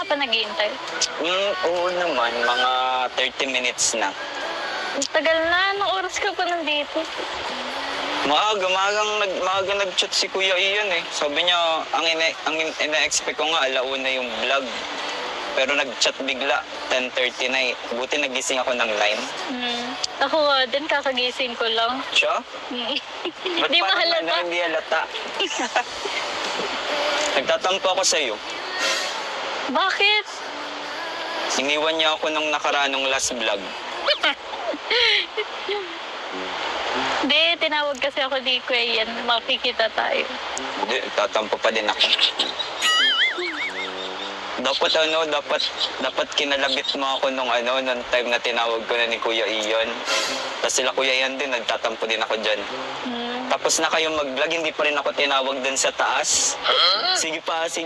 ka pa naghihintay? Oo naman, mga 30 minutes na. Ang tagal na. Anong oras ka pa nandito? Maaga nag-chat si Kuya Ian eh. Sabi niya, ang ina-expect ko nga, alauna yung vlog. Pero nag-chat bigla, 10:30 na eh. Buti nagising ako ng 9. Ako nga din, kakagising ko lang. Siya? Ba't Di parang mahalata. Hindi halata. Nagtatampo ako sa'yo. Bakit? Iniwan niya ako nung nakaranong last vlog. Hindi, tinawag kasi ako ni Kuya Ian. Makikita tayo. Hindi, tatampo pa din ako. Dapat kinalabit mo ako nung time na tinawag ko na ni Kuya Ian. Tapos sila Kuya Ian din, nagtatampo din ako dyan. Tapos na kayo mag-vlog, hindi pa rin ako tinawag dun sa taas. Sige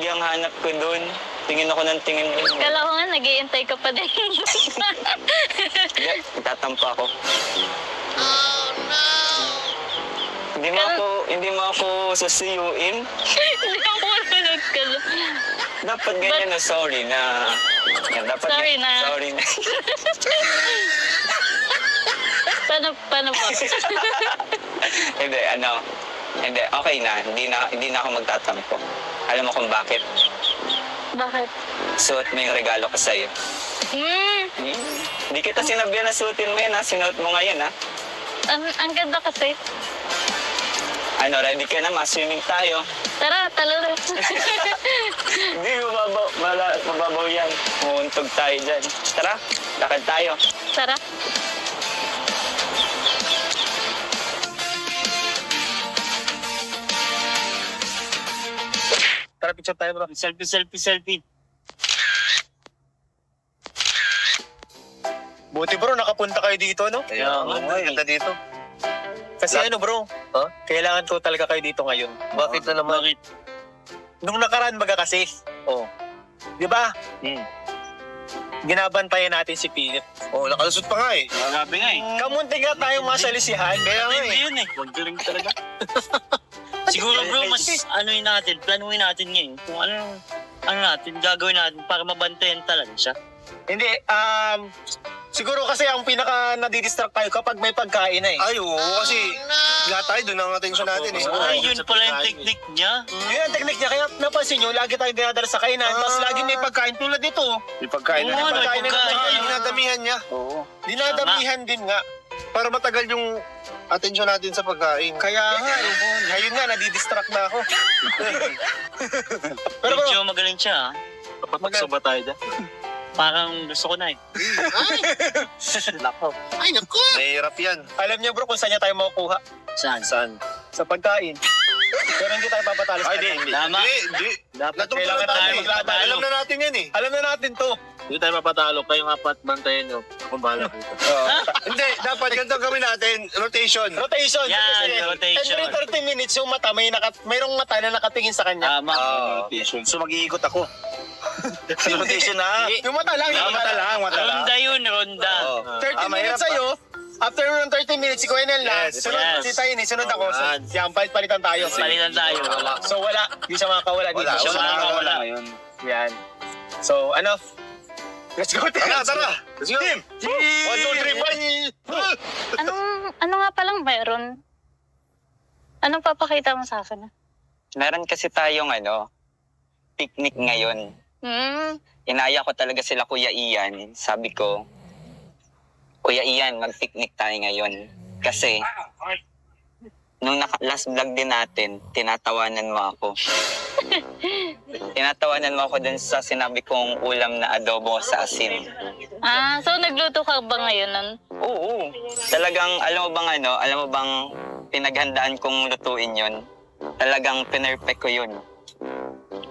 ang hanap ko dun. Tingin ako ng tingin dun. Kala ko nga, nag-iintay ka pa din. Hindi, tatampo ako. Hindi mo ako susuyuin. Hindi ako marunod ka lang. Dapat ganyan na sorry na. Yan, dapat Sorry na. Sorry na. Paano ba? Hindi, okay na. Hindi na ako magtatampo. Alam mo kung bakit? Bakit? Suot mo yung regalo ko sa'yo. Hindi kita sinabihan na suotin mo yan ha. Sinuot mo ngayon ha. Ang ganda kasi. Ready ka na? Ma-swimming tayo. Tara, talaro. Hindi, mababaw yan. Umuuntog tayo dyan. Tara, lakad tayo. Tara. Tara, picture tayo bro. Selfie. Buti bro, nakapunta kayo dito, no? Kaya nga, Ganda dito. Kasi bro, kailangan ko talaga kayo dito ngayon. Bakit na naman? Bakit? Nung nakaraan baga kasi, di ba? Ginabantayan natin si Philip. Nakalusot pa nga eh. Grabe nga eh. Kamunti nga tayong masalisihan. Kaya nga eh. Yun eh. Huwag galing talaga. Siguro bro, mas planuhin natin ngayon kung ano natin, gagawin natin para mabantayan talaga siya. Hindi, siguro kasi ang pinaka nadidistract tayo kapag may pagkain na eh. Ay, oo, kasi lahat tayo doon ang atensyon natin eh. Ay, yun pala yung technique niya. Yun ang technique niya. Kaya napansin nyo, lagi tayong dinadala sa kainan. Tapos lagi may pagkain tulad nito. May pagkain na. Oo, May pagkain na. pagkain. Dinadamihan niya. Oo. Dinadamihan din nga. Para matagal yung atensyon natin sa pagkain. Kaya nga, ngayon nga, nadidistract na ako. Pero bro, Medyo magaling siya. Magsuba tayo dyan. Parang gusto ko na eh. Ay, naku! Mahirap yan. alam niyo bro kung saan niya tayo makukuha. Saan? Saan? Sa pagkain. Pero hindi tayo papatalo sa kanya. Tama. Hindi. Dapat Natutunan kailangan tayo tayo maglaban. maglaban. Alam na natin yan eh. Alam na natin to. Hindi tayo mapatalo. Kayong apat bantayan nyo. Kung bahala dito. Hindi, dapat ganito gawin natin. Rotation. Rotation. Yan, Kasi rotation. every 30 minutes yung mata, mayroong mata na nakatingin sa kanya. Tama. So mag-iikot ako. Rotation na. Yung mata lang. Yung mata lang. Ronda yun, ronda. 30 minutes sa'yo. After ng 30 minutes, si Kuya Nel na. Yes, Sunod, yes. si Tayo sunod ako. So, Yan. yan, palitan tayo. Palitan tayo. So wala. Hindi siya makakawala dito. Wala, Siya wala. makakawala. Yan. So, let's go. Tara. Let's go. Team! 1, 2, 3, 4! Ano nga palang meron? Anong papakita mo sa akin? Meron kasi tayong picnic ngayon. Inaya ko talaga sila Kuya Ian. Sabi ko, Kuya Ian, mag-picnic tayo ngayon. Kasi, nung last vlog din natin, tinatawanan mo ako. Tinatawanan mo ako dun sa sinabi kong ulam na adobo sa asin. So nagluto ka ba ngayon nun? Oo. Talagang, alam mo bang pinaghandaan kong lutuin yon. Talagang pinerfect ko yun.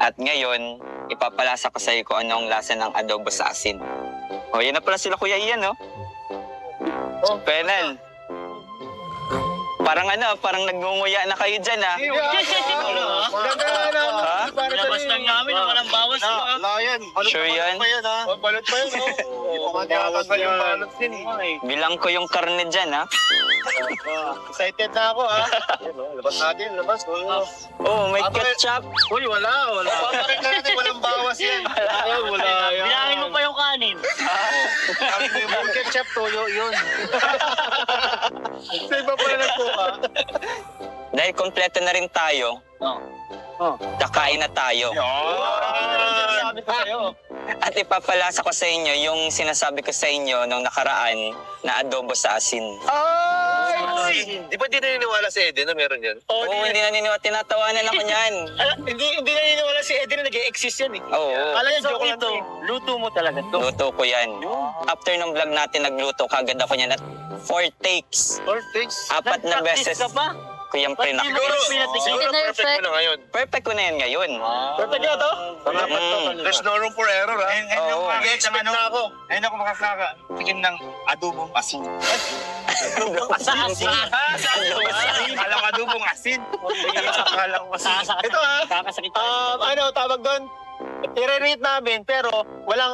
At ngayon, ipapalasa ko sa'yo kung anong lasa ng adobo sa asin. Yun na pala sila Kuya Ian, no? Penel. Parang nagngunguya na kayo dyan, ha? Ganda na. Ha? Pinabas lang namin, walang bawas pa. Lion. Sure yan? Balot pa yun. Matyakan yung balot din Bilang ko yung karne dyan, ha? Excited na ako, ha? Labas natin, labas. Oh, may ketchup. Uy, wala. Papakin na natin, walang bawas yan. Wala. Chef Toyo yun. Sa iba pala nagkuha. Dahil kompleto na rin tayo, kakain na tayo. Sabi ko sa'yo. At ipapalasa ko sa inyo yung sinasabi ko sa inyo nung nakaraan na adobo sa asin. Di ba di naniniwala si Eden na meron yan? Oo, hindi naniniwala. Tinatawanan ako niyan. Hindi naniniwala si Eden na nag-exist yan eh. Oo. Kala niya So joke lang ito, to eh. luto mo talaga to. Luto ko yan. After nung vlog natin, nagluto kagad ako niyan at 4 takes. Or things? 4 na Nag-practice beses. ka pa? Kuyang Ba't di mo prinak. pinatikin? Siguro perfect mo na ngayon. Perfect ko na yan ngayon. Perfect nga to? There's no room for error, ha? Oo. Mag-expect na ako. Ayun ako makakatikim ng adobong asin. Sa asin. Akala ko adobong asin. Akala ko asin. Ito ha. Kakasakit. Tawag doon. I-rate namin pero walang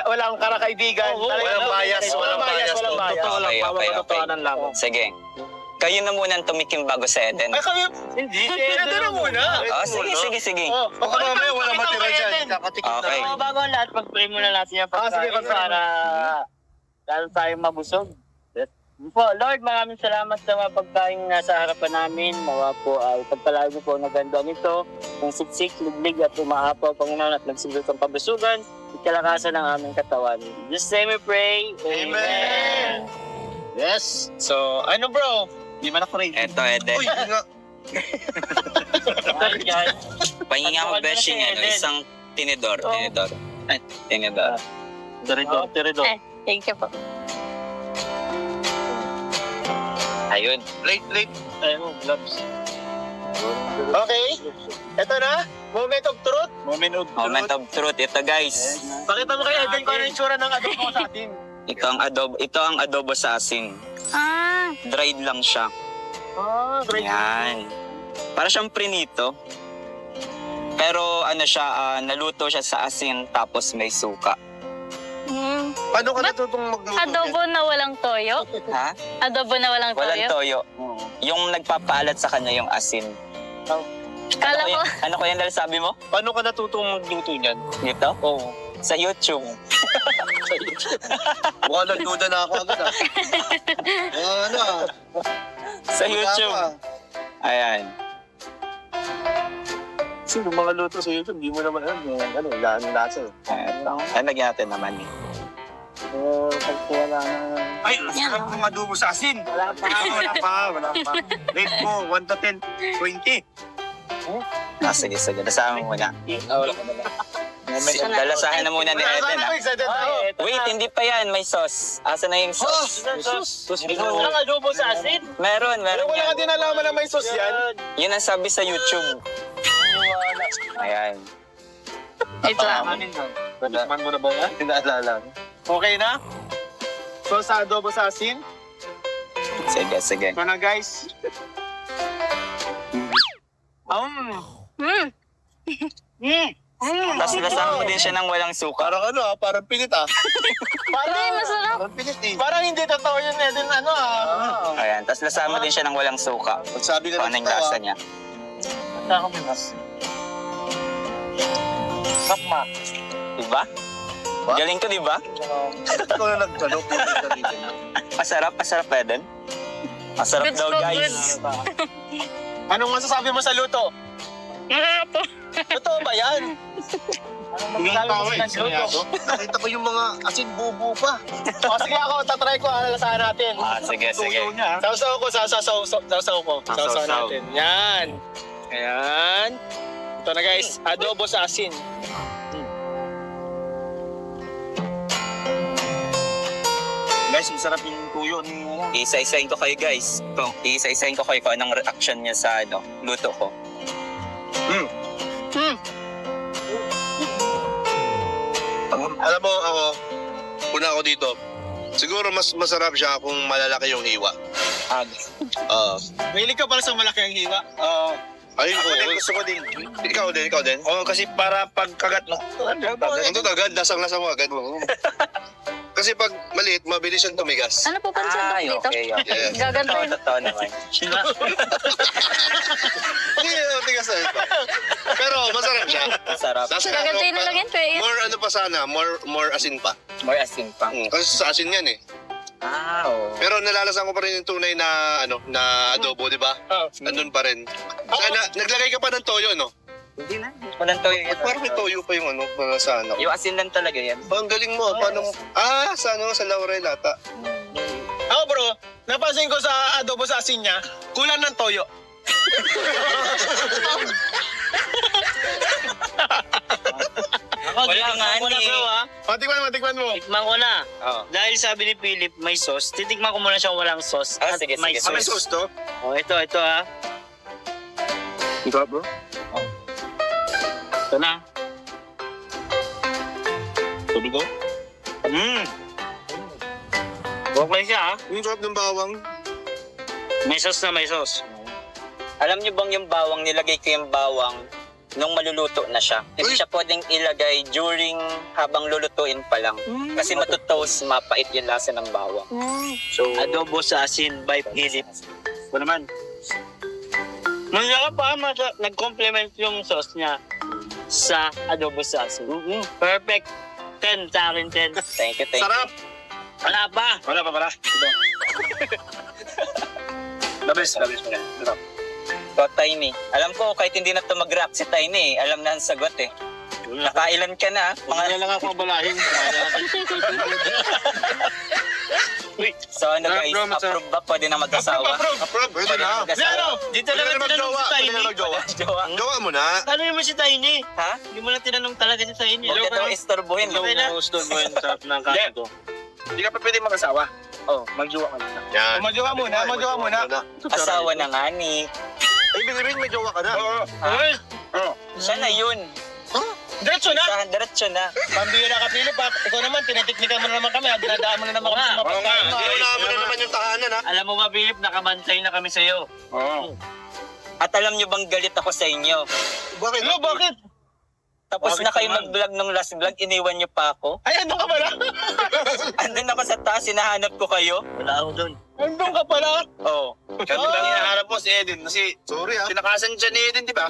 walang karakaibigan. walang bias, walang bias. Walang bias. Okay, okay, okay. lang. Sige. Kayo na muna ang tumikim bago sa Eden. Ay kami, hindi. Eden na muna. Oh, sige. Oh, Baka mamaya wala matira dyan. Kakatikim na. Okay. So, bago ang lahat, pag-pray muna natin yung sige, pagkain pag-pray. para lalo tayong mabusog. Po, Lord, maraming salamat sa mga pagkain na nasa harapan namin. Nawa po ay pagpalago po na ganda nito. Yung siksik, liglig at umaapaw, Panginoon, at nagsilot ang pabusugan at kalakasan ng aming katawan. Just say we pray. Amen. Yes. So, ano bro? Di man ako rin. Eto, Eden. Uy, nga. Ay, guys. Pahinga ko, Beshing, isang tinidor. Ay, tinidor. Tiridor. Thank you po. Ayun. Late. Ayun, gloves. Okay. Ito na. Moment of truth. Moment of truth. Ito, guys. Pakita mo kay Eden kung ano yung tsura ng adobo sa atin. Ito ang adobo sa asin. Dried lang siya. Great. Yan. Para siyang prinito. Pero ano siya, naluto siya sa asin tapos may suka. Paano ka natutong magluto? Adobo na walang toyo? Ha? Adobo na walang Walang toyo? toyo. Yung nagpapaalat sa kanya yung asin. Kala ko, Ano ko yan dahil sabi mo? Paano ka natutong magluto niyan? Dito? Oo. Sa YouTube. Mukhang nagduda na ako agad, ha? Ano, ah? Sa YouTube. Ayan. Kasi yung mga luto sa YouTube, di mo naman alam yung gaano lasa. Ito. Lagyan natin naman eh. Ay, sarap ng adobo sa asin. Wala pa. Rate mo, 1 to 10, 20. Sige. Nasama mo muna. Dalasahan na muna ni Eden, ha? Wait, hindi pa yan. May sauce. Asa na yung sauce? Walang adobo sa asin. Meron Wala ka yan. din alaman na may sauce yan. Yun ang sabi sa YouTube. Ayan. ito. Man mo na ba yan? Pinaalala. Okay na? So sa adobo sa asin. Sige. Ito na guys. Tapos lasama mo din siya ng walang suka. Parang ano, ah? Parang pinit, ah. Hindi, masarap. Parang pinit, eh. Parang hindi totoo yun Eden. Ayan. Tapos lasama din siya ng walang suka. Magsabi ka Kung ano ng yung lasa niya. Sakma. Diba? Galing ko, diba? Ikaw na nagtanong po sa dito. Masarap, Eden. Masarap Goods daw, po, guys. Anong masasabi mo sa luto? Masarap po. Totoo ba yan? Ilang tao eh, sinayado. Nakita ko yung mga asin bubo pa. O sige ako, tatry ko, alalasahan natin. Sige. Tuyo niya. Sausaw ko. Sausaw natin. Yan. Ayan. Ito na guys, adobo sa asin. Guys, masarap yung tuyo ni Isa-isahin ko kayo, guys. Isa-isahin ko kayo kung anong reaction niya sa luto ko. Alam mo, ako, una ako dito. Siguro mas masarap siya kung malalaki yung hiwa. Mahilig ka pala sa malaki ang hiwa. Ayun ko, gusto ko din. Ikaw din. Oo, kasi para pagkagat mo. Ito agad, lasang-lasa mo agad. Kasi pag maliit, mabilis siyang tumigas. Ano po pansin Ay, dito? okay. Yes. Gagantuin. Totoo naman. Hindi, tigas na ito. Pero masarap siya. Masarap. Nasa Gagantuin na lang yan, Kuya Ian. more ano pa sana, more asin pa. More asin pa. Kasi sa asin yan eh. Oo. Pero nalalasan ko pa rin yung tunay na na adobo, di ba? Oh. Nandun pa rin. Sana, naglagay ka pa ng toyo, no? Hindi na. Walang toyo yan. Parang may toyo pa yung para sa anak. Yung asin lang talaga yan. Ang galing mo, paano? Sa Laurel ata. Ako bro, napansin ko sa adobo sa asin niya, kulang ng toyo. Ako, Wala nga, titikman ko na eh. bro ha. Tikman mo. Tikman ko na. Oo. Dahil sabi ni Philip may sauce, titikman ko muna siyang walang sauce. Ah, at sige, may sige. May sauce to? Oh, ito ha. Ito bro. Ito na. Tubig ko? Okay siya ha. Yung sarap ng bawang. May sauce na may sauce. Alam niyo bang yung bawang, nilagay ko yung bawang nung maluluto na siya. Hindi Uy! siya pwedeng ilagay during habang lulutuin pa lang. Kasi matutoast, mapait yung lasa ng bawang. So, adobo sa asin by Philip. Ito naman. Masarap pa, nag-complement yung sauce niya sa adobo sa asin. Perfect. 10 sa akin, 10. Thank you, thank you. Sarap! Wala pa. Wala pa pala. Ito. Labis mo na. Sarap. So, Tiny. Alam ko, kahit hindi na ito mag-rap si Tiny, alam na ang sagot eh. Nakailan ka na? Mga lang ako balahin. So ano Sarap, guys, bro, masarap. approve ba? Pwede na mag-asawa? Approve, pwede na. Dito lang ang tinanong si Tiny. Jowa. Gawa mo na. Ano naman si Tiny? Ha? Hindi mo lang tinanong talaga si Tiny. Huwag ka daw istorbohin. Okay na. Gusto mo yung sarap ng kaso ko. Hindi ka pa pwede mag-asawa. Oh, Magjowa ka na. Yan. Magjowa muna. asawa na nga ni. Ay, binibig, may jowa ka na. Oo. Siya na yun. Diretso na. Sa diretso na. Pambira ka, Philip. Ikaw naman, tinitiknikan mo na naman kami. Dinadaan mo na naman kami sa mga pagkain. Iunahan mo na naman yung tahanan, ha? Alam mo ba, Philip, nakabantay na kami sa'yo. Oo. At alam niyo bang galit ako sa inyo? Bakit? Ano, bakit? Tapos Bakit na kayo naman? mag-vlog nung last vlog, iniwan niyo pa ako. Ay, andun ka pala. Andun ako sa taas, hinahanap ko kayo. Wala ako doon. Andun ka pala. Oh. Kami ba hinahanap mo si Eden? Kasi Sorry, ha? sinakasan siya ni Eden, di ba?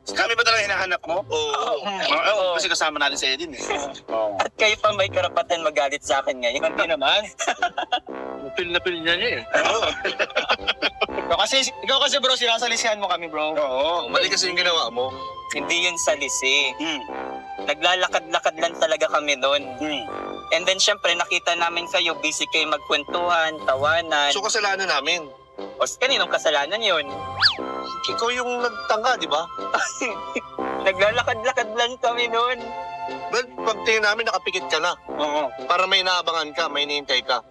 Kami ba talaga hinahanap mo? Oo. Oo, kasi kasama natin si Eden eh. At kayo pa may karapatan magalit sa akin ngayon. Hindi naman. Pil na pil niya niya eh. Ikaw kasi bro, sinasalisihan mo kami bro. Oo, mali kasi yung ginawa mo. Hindi yun sa lisi. Naglalakad-lakad lang talaga kami doon. And then syempre nakita namin kayo, busy kayo magkwentuhan, tawanan. So, kasalanan namin. O kaninong kasalanan yun? Ikaw yung nagtanga, di ba? Naglalakad-lakad lang kami noon. Well, pagtingin namin, nakapikit ka na. Oo. Para may naabangan ka, may hinihintay ka.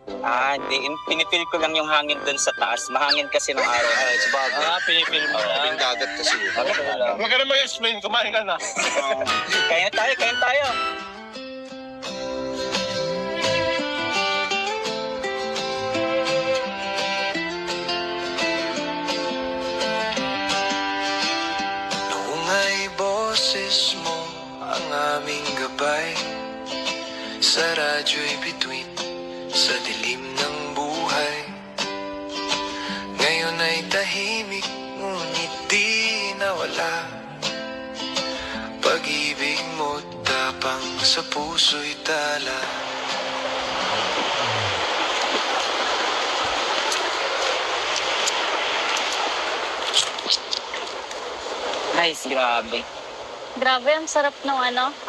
Hindi. Pinipil ko lang yung hangin doon sa taas. Mahangin kasi ng araw. Ay, sabagay. Pinipil mo na. Yung dagat kasi. Huwag ka na mag-explain, kumain ka na. Kaya tayo. Noong ay boses mo ang aming gabay sa radyo'y bituin sa dilim ng buhay. Ngayon ay tahimik ngunit di nawala. Pag-ibig mo't tapang sa puso'y tala. Guys, grabe. Grabe, ang sarap ng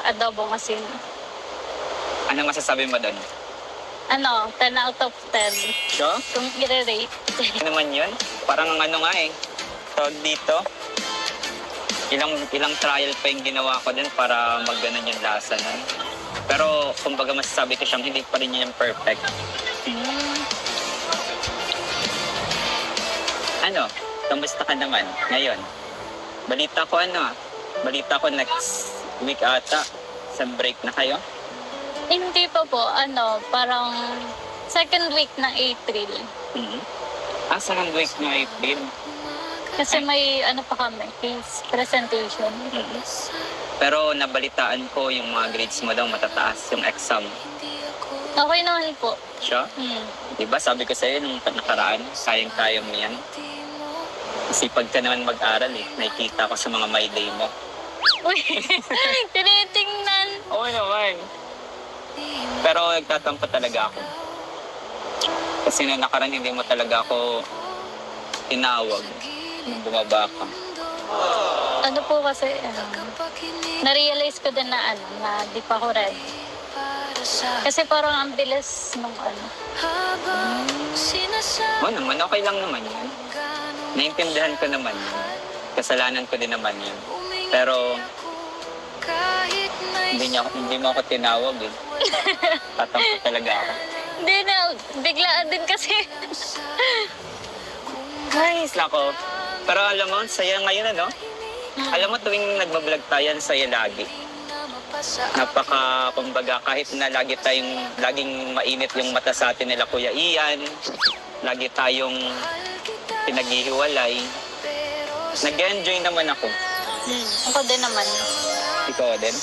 adobong asin. Anong masasabi mo doon? 10 out of 10. So? Kung i-rate. Ano naman yun? Parang ano nga eh. Tawag dito. Ilang trial pa yung ginawa ko din para magganon yung lasa nun. Pero kumbaga masasabi ko siyang hindi pa rin yun yung perfect. Ano? Kamusta ka naman ngayon? Balita ko next week ata. Sa break na kayo? Hindi pa po, parang second week ng April. Second week na April. Kasi may pa kami, case presentation. Pero nabalitaan ko yung mga grades mo daw matataas yung exam. Okay naman po. Siya? Diba sabi ko sa'yo nung nakaraan, sayang-kaya mo yan. Sipag ka naman mag-aral eh. Nakikita ko sa mga my day mo. Uy, tinitingnan. Oo naman. Pero nagtatampo talaga ako. Kasi na nakaraan hindi mo talaga ako tinawag. Bumaba ka. Ano po kasi, na-realize ko din na di pa ako ready. Kasi parang ang bilis nung Oo naman, okay lang naman yun. Naintindihan ko naman yun. Kasalanan ko din naman yun. Pero, hindi mo ako tinawag eh. Tatampo talaga ako. Hindi na, biglaan din kasi. Nice nako. Pero alam mo, saya ngayon ano? Alam mo, tuwing nagbablog tayo, saya lagi. Kumbaga, kahit na laging mainit yung mata sa atin nila Kuya Ian, lagi tayong pinaghihiwalay, nag-enjoy naman ako. Ako din naman. Ikaw din?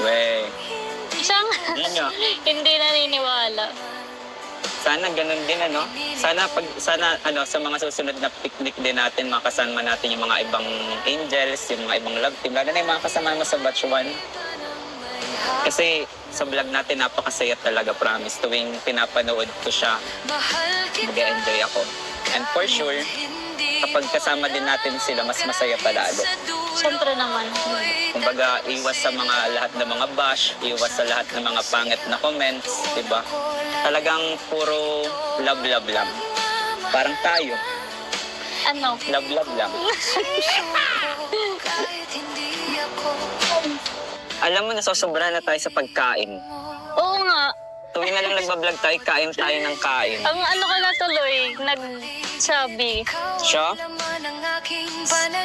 Wey. Siyang hindi naniniwala. Sana ganun din ano. Sana sa mga susunod na picnic din natin, makasama natin yung mga ibang angels, yung mga ibang love team, lalo na yung mga kasama mo sa batch 1. Kasi sa vlog natin napakasaya talaga, promise. Tuwing pinapanood ko siya, mag-enjoy ako. And for sure, kapag kasama din natin sila, mas masaya palalo. Siyempre naman. Kumbaga, iwas sa lahat ng mga bash, iwas sa lahat ng mga pangit na comments, di ba? Talagang puro love lang. Parang tayo. Ano? Love lang. Alam mo, nasosobrahan na tayo sa pagkain. Oo nga. Tuwing na lang nagbablog tayo, kain tayo ng kain. Ang ano ka na tuloy, nag-chubby. Siya?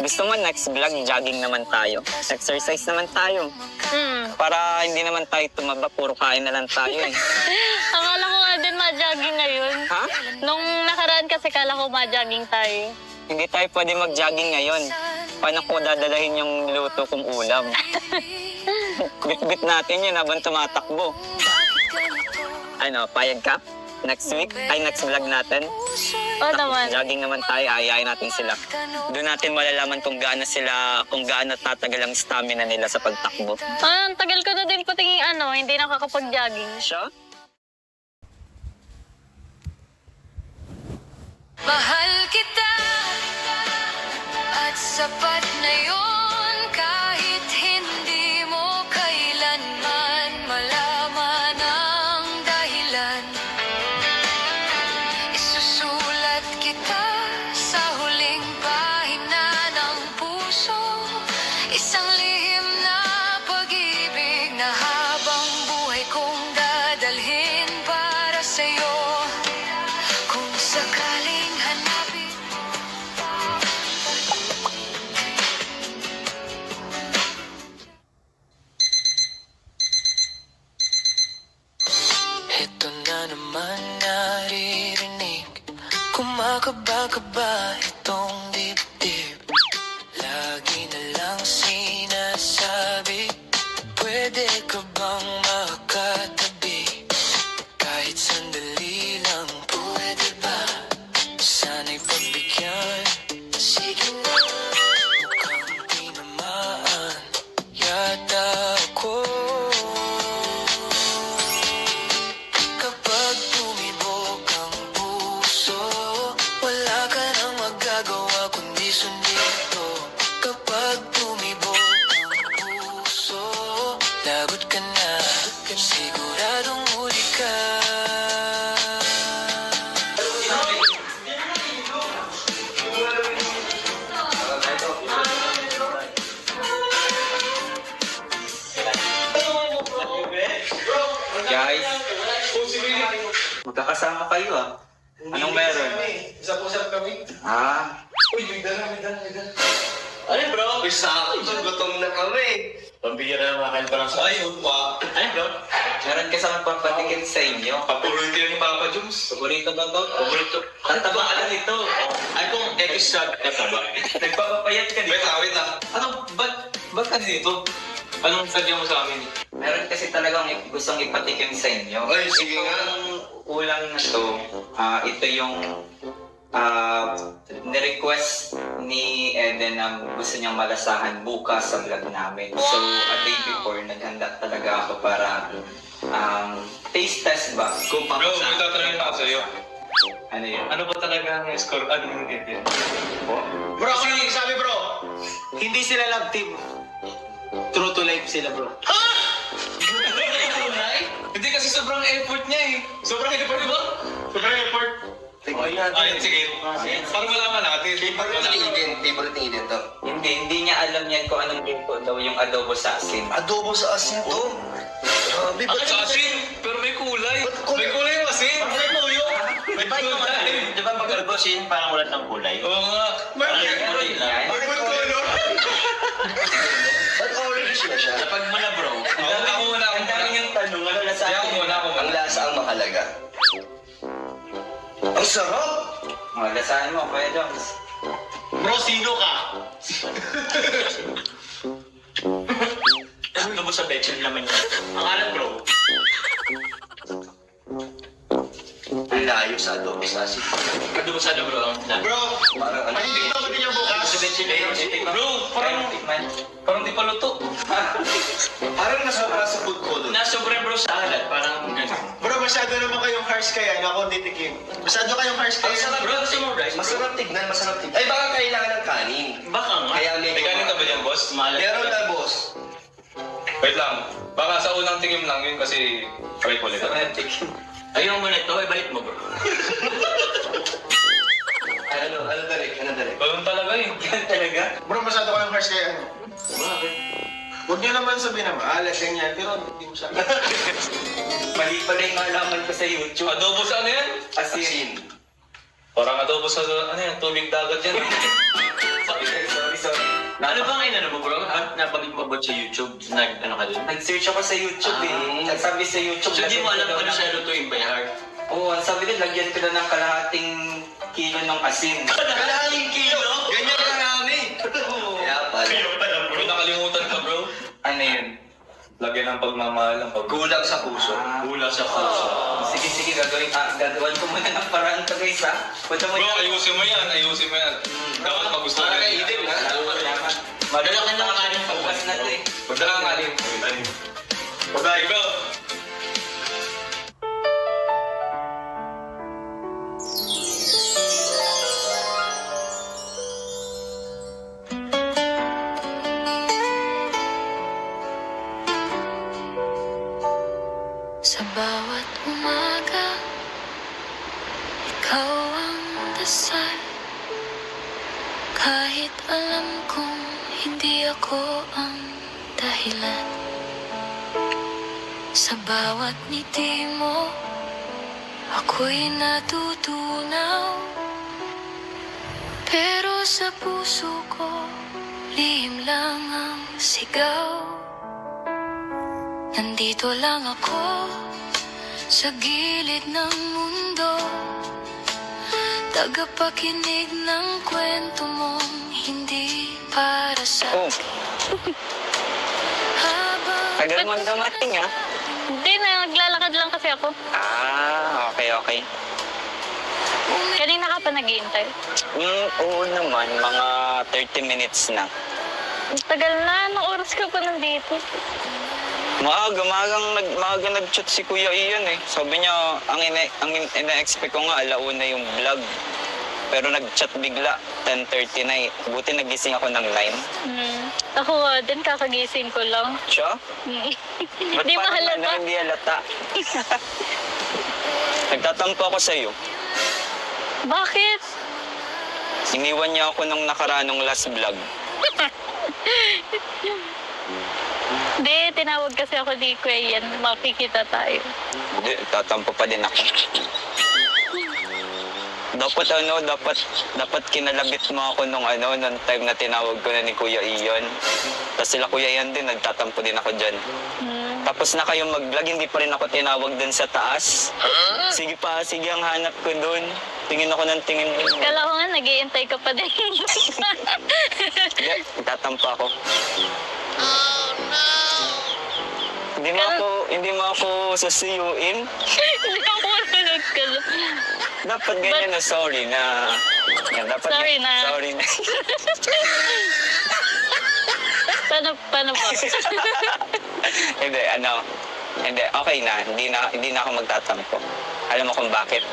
Gusto mo next vlog, jogging naman tayo. Exercise naman tayo. Para hindi naman tayo tumaba, puro kain na lang tayo eh. Akala ko nga din ma-jogging ngayon. Ha? Nung nakaraan kasi kala ko ma-jogging tayo. Hindi tayo pwede mag-jogging ngayon. Paano ko dadalahin yung luto kong ulam? Bit-bit natin yun habang tumatakbo. Ano, payag ka? Next week? Ay, next vlog natin? Oo naman. Jogging naman tayo, ayayin natin sila. Doon natin malalaman kung gaano tatagal ang stamina nila sa pagtakbo. Ang tagal ko na din puting hindi nakakapag-jogging. Siya? Mahal kita at sapat na yun kahit hindi mo kailanman malaman ang dahilan. Isusulat kita sa huling pahina ng puso, isang lihim na pag-ibig na habang buhay kong dadalhin para sa'yo. Kung sakaling hanapin ito na naman naririnig, kumakaba-kaba itong dibdib. Lagi na lang sinasabi, pwede ka bang makatabi? Kahit sandali lang, pwede ba? Sana'y pagbigyan, sige na. Mukhang tinamaan yata ako. Kapag tumibok ang puso, wala ka nang magagawa kundi sundito. Kapag tumibok ang puso, lagot ka na, siguradong huli ka. Guys, magkakasama kayo ah. Anong meron? Usap-usap kami. Ah, Uy, may dala. Ano bro? Isa ako, gutom na kami. Pambigyan na makain pa lang sa Ayun pa. Ano bro? meron kasi magpapatikit sa inyo. Paborito yan ni Papa Jones. Paborito ba to? Paborito. Ang taba ka lang ito. Ay kung episode na taba. Nagpapapayat ka dito. Wait lang. Ano, ba't ka dito? Anong sadya mo sa amin? Meron kasi talagang gustong ipatikim sa inyo. Ay, sige nga. Itong ulam na to, ito yung nirequest ni Eden na gusto niyang malasahan bukas sa vlog namin. So, a day before, naghanda talaga ako para taste test ba? Kung Bro, may tatanungin ako sa'yo. Ano yun? Ano ba talaga ang score? Ano yung yun? Bro, ako yung sabi bro, hindi sila love team. True to life sila bro. Hindi kasi sobrang effort niya eh. Sobrang effort ba? Sobrang effort. Ayun, sige. Para malaman natin. Favorite ni Eden to. Hindi niya alam yan kung anong luto daw yung adobo sa asin. Adobo sa asin to. Grabe, ba't Sa asin, pero may kulay. May kulay yung asin. May tuyo. May kulay. Di ba pag albosin, parang wala ng kulay? Oo nga. May tuyo. Ba't orange na siya? Kapag mo na bro, Ang dami niyang tanong, ano na sa Kaya ako akin? muna. Ang lasa ang mahalaga. Ang sarap! Lasahan mo, Kuya Jones. Bro, sino ka? adobo sa betchin naman yun. Ang alam bro, Ang layo sa adobo sa asin. adobo sa bro ang Bro, Parang ano? pahihingi ko din yung bukas. sa betchin na yun. Bro, parang di pa luto. Parang nasobra sa food ko doon. Nasobre bro sa alat, parang gano'n. Bro, masyado naman kayong harsh kaya na ako titikim. Masyado kayong harsh Ang kaya. sarap. Bro, gusto mo rice bro? Masarap tignan, masarap tignan. Ay, baka kailangan ng kanin. Baka nga. Kaya may May kanin ka ba yan, boss? Maalat. Meron na, boss. Wait lang. Baka sa unang tingin lang yun kasi try ko ulit. Ayaw mo na ito, ibalik mo bro. Ano direct? Ganun talaga eh. Talaga? Bro, masyado kayong harsh kaya. Bakit? Huwag niyo naman sabihin na maalat ganyan, pero hindi mo siya. Mali pala yung nalaman ko sa YouTube. Adobo sa ano yan? Asin. Parang adobo sa ano yan, tubig dagat yan. Sorry. Ano bang inano mo bro? Napagit mo about sa YouTube? Ano ka dun? Nag-search ako sa YouTube eh. Nagsabi sa YouTube. So di mo alam lagyan ko kung ano daw siya ng- lutuin by heart? Oo, ang sabi ko, lagyan ko na ng kalahating kilo ng asin. Kalahating kilo? Ganyan karami. Kaya pala. Bro, nakalimutan ka bro. Ano yun? Lagyan ng pagmamahal ang pag... Kulang sa puso. Kulang sa puso. Sige, gagawin ko muna ng paraan to guys ha. Punta mo Bro, ayusin mo yan. Dapat magustuhan. Para kay Eden, ha? Madala ka ng kanin pagkas na to eh. Magdala ka nga rin. Pagdala, bro. Sa bawat umaga, ikaw ang dasal. Kahit alam kong hindi ako ang dahilan. Sa bawat ngiti mo, ako'y natutunaw. Pero sa puso ko, lihim lang ang sigaw. Nandito lang ako sa gilid ng mundo, tagapakinig ng kwento mong hindi para sa Oh, habang tagal mo dumating ah. Hindi na, naglalakad lang kasi ako. Okay. Kanina ka pa nag-iintay. Oo naman, mga 30 minutes na. Ang tagal na, anong oras ka pa nandito? Maaga nag-chat si Kuya Ian eh. Sabi niya, ang ina-expect ko nga, alauna yung vlog. Pero nag-chat bigla, 10:30 na eh. Buti nagising ako ng 9. Ako din, kakagising ko lang. Siya? Ba't Hindi parang mahalata. Hindi halata. Nagtatampo ako sa'yo. Bakit? Iniwan niya ako nung nakaranong last vlog. Hindi, tinawag kasi ako ni Kuya Ian. Makikita tayo. Hindi, tatampo pa din ako. Dapat kinalabit mo ako nung time na tinawag ko na ni Kuya Ian. Tapos sila Kuya Ian din, nagtatampo din ako dyan. Tapos na kayo mag-vlog, hindi pa rin ako tinawag dun sa taas. Sige ang hanap ko dun. Tingin ako ng tingin. Kala ko nga, nag-iintay ka pa din. Hindi, nagtatampo ako. Hindi mo ako susuyuin. Hindi ako nalog ka lang. Dapat ganyan na sorry na. Yan, dapat Sorry na. Sorry na. Paano ba? Hindi, okay na. Hindi na ako magtatampo. Alam mo kung bakit?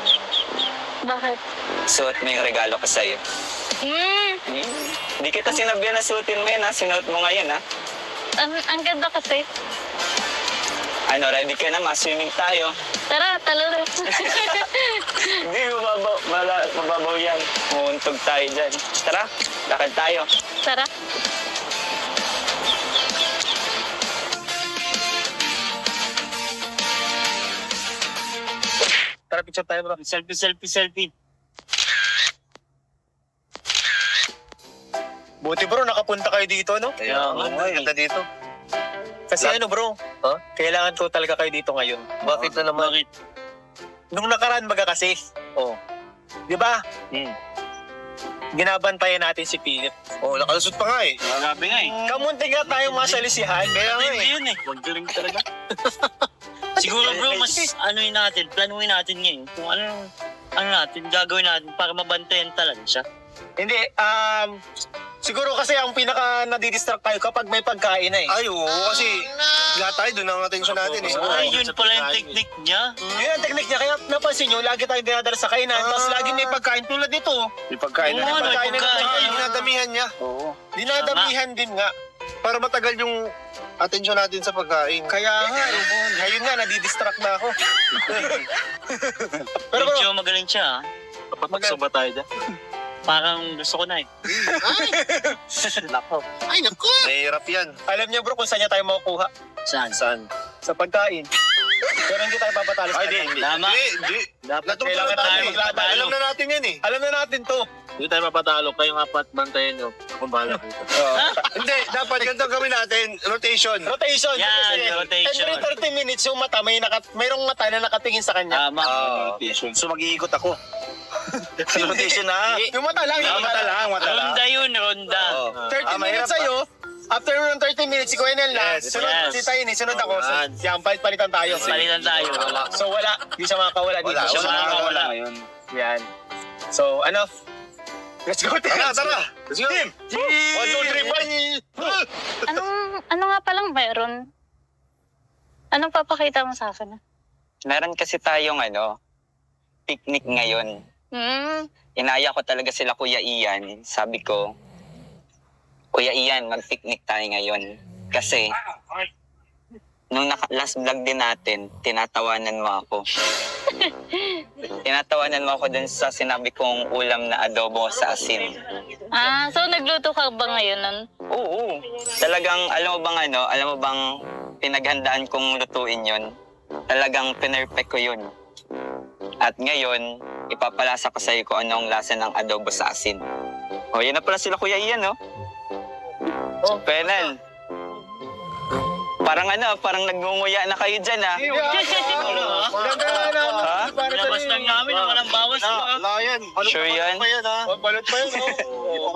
Bakit? Suot mo yung regalo ko sa'yo. Hindi kita sinabihan na suotin mo yan ha. Sinuot mo ngayon ha. Ang ganda kasi. Ano, ready ka na? Swimming tayo. Tara, talaro. Hindi, mababaw yan. Muuntog tayo dyan. Tara, lakad tayo. Tara. Tara, picture tayo bro. Selfie. Buti bro, nakapunta kayo dito, no? Kaya ganda dito. Kasi ano bro, kailangan ko talaga kayo dito ngayon. Bakit na naman? Bakit? Nung nakaraan baga kasi, di ba? Ginabantayan natin si Philip. Nakalusot pa nga eh. Grabe nga eh. Kamunti nga tayong masalisihan. Kaya nga Hindi eh. yun eh. Huwag galing talaga. Siguro bro, mas planuhin natin ngayon kung ano natin, gagawin natin para mabantayan talaga siya. Hindi, siguro kasi ang pinaka nadidistract tayo kapag may pagkain na eh. Ay, oo, kasi lahat tayo doon ang atensyon natin eh. Ay, yun pala yung technique niya. Yun ang technique niya. Kaya napansin nyo, lagi tayong dinadala sa kainan. Tapos lagi may pagkain tulad dito. May pagkain na. Oo, May may pagkain na. pagkain. Ay, dinadamihan niya. Oo. Dinadamihan din nga. Para matagal yung atensyon natin sa pagkain. Kaya nga, ngayon nga, nadidistract na ako. Pero bro, Medyo magaling siya. Papatokso ba tayo dyan? Parang gusto ko na eh. Ay, naku! Mahirap yan. alam niyo bro kung saan niya tayo makukuha. Saan? Saan? Sa pagkain. Pero hindi tayo papatalo sa kanya. Tama. Hindi. Dapat Natutunan kailangan tayo. tayo maglaban. Alam na natin yan eh. Alam na natin to. Hindi tayo mapatalo. Kayong apat bantayan nyo. Akong bahala kayo. Hindi, dapat ganito gawin natin. Rotation. Rotation. Yan, Kasi rotation. Every 30 minutes yung mata, mayroong mata na nakatingin sa kanya. Tama. So mag-iikot ako. Rotation na. Yung mata lang. Yung mata lang. Ronda yun, ronda. 30 minutes sa'yo. After ng 30 minutes, si Kuya Nel na. Yes, Sunod yes. si tayo ni. Sunod ako. So, yan, palitan tayo. Palitan tayo. So wala. Hindi siya makakawala dito. Wala, Siya wala. makakawala. Yan. So, ano? Let's go. Tara, tara. Let's go. Team. 1, 2, 3, 4. Ano nga palang meron? Anong papakita mo sa akin? Meron kasi tayong picnic ngayon. Inaya ko talaga sila Kuya Ian. Sabi ko, Kuya Ian, mag-picnic tayo ngayon. Kasi, nung last vlog din natin, tinatawanan mo ako. Tinatawanan mo ako dun sa sinabi kong ulam na adobo sa asin. So nagluto ka ba ngayon nun? Oo. Talagang, alam mo bang pinaghandaan kong lutuin yon. Talagang pinerfect ko yun. At ngayon, ipapalasa ko sa'yo kung anong lasa ng adobo sa asin. Yan na pala sila Kuya Ian, no? Penal. Parang nagngunguya na kayo dyan, ha? Ha? Labas lang namin, walang bawas. Layan. Sure yan? Balot pa yun, no?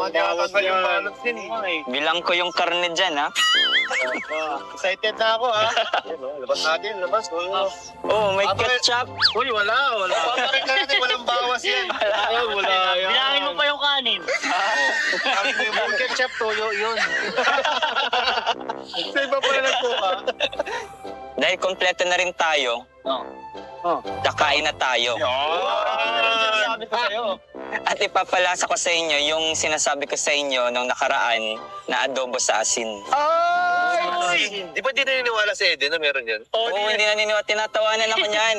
Matyawasan yung balot din eh. Bilang ko yung karne dyan, ha? Excited na ako, ha? Labas natin, labas. Oh, may ketchup. Uy, wala. Paparin na natin, walang bawas yan. Wala yan. Bilangin mo pa yung kanin. Yung ketchup to, yun. Sa iba pala nagkuha. Dahil kompleto na rin tayo, kakain na tayo. Sabi ko sa'yo. At ipapalasa ko sa inyo yung sinasabi ko sa inyo nung nakaraan na adobo sa asin. Di ba di naniniwala si Eden na meron yan? Oo, hindi naniniwala. Tinatawanan ako niyan.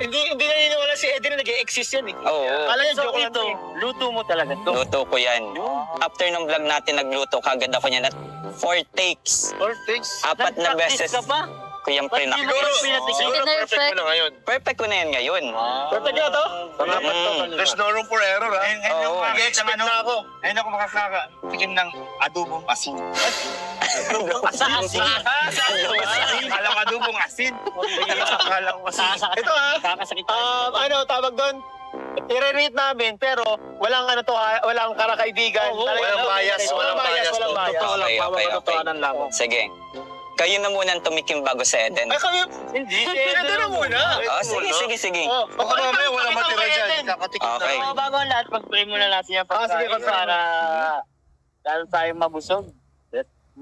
Hindi naniniwala si Eddie na nag-exist yan eh. Oo. Kala niya So joke lang ito, to eh. luto mo talaga to. Luto ko yan. After ng vlog natin, nagluto kagad ako niyan at 4 takes. Or thanks. 4 na beses. Ka pa? Kuyang pre na. Siguro perfect mo na ngayon. Perfect ko na yan ngayon. Perfect nga to? There's no room for error, ha? Oo. Nag-expect na ako. Ayun ako makakatikim ng adobong asin. Sa asin. Alam ko adobong asin. Akala ko kasi. Ito ha. Kakasakit. Tawag doon? I-rate namin pero walang walang karakaibigan. Walang bias, walang bias. Walang bias. Okay. lang. Sige. Kayo na muna ang tumikim bago sa Eden. Ay kami, hindi. Ito na muna. Sige. Baka mamaya walang matira dyan. Kakatikim na. Okay. Bago ang lahat, pag-pray muna natin yung pagkain sige, pag-pray para lalo tayong mabusog.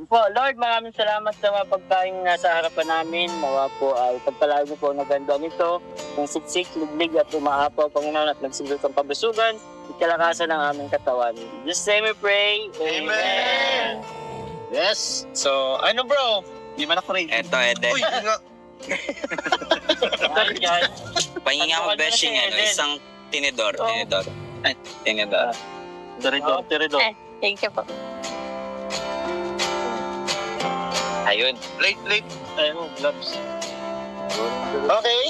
Po, Lord, maraming salamat sa mga pagkain na sa harapan namin. Nawa po ay pagpalain niyo po na ganda nito, ng siksik, liglig at umaapaw, Panginoon, at nagsilot ang kabusugan, at kalakasan ng aming katawan. Just say we pray. Amen. Yes. So, ano bro? Di man ako rin. Eto, Eden. Uy, yun nga. Pahinga mo, Beshing, isang tinidor. Tinidor. Ay, tinidor. Tiridor. Thank you po. Ayun. Late. Ayun, gloves. Okay.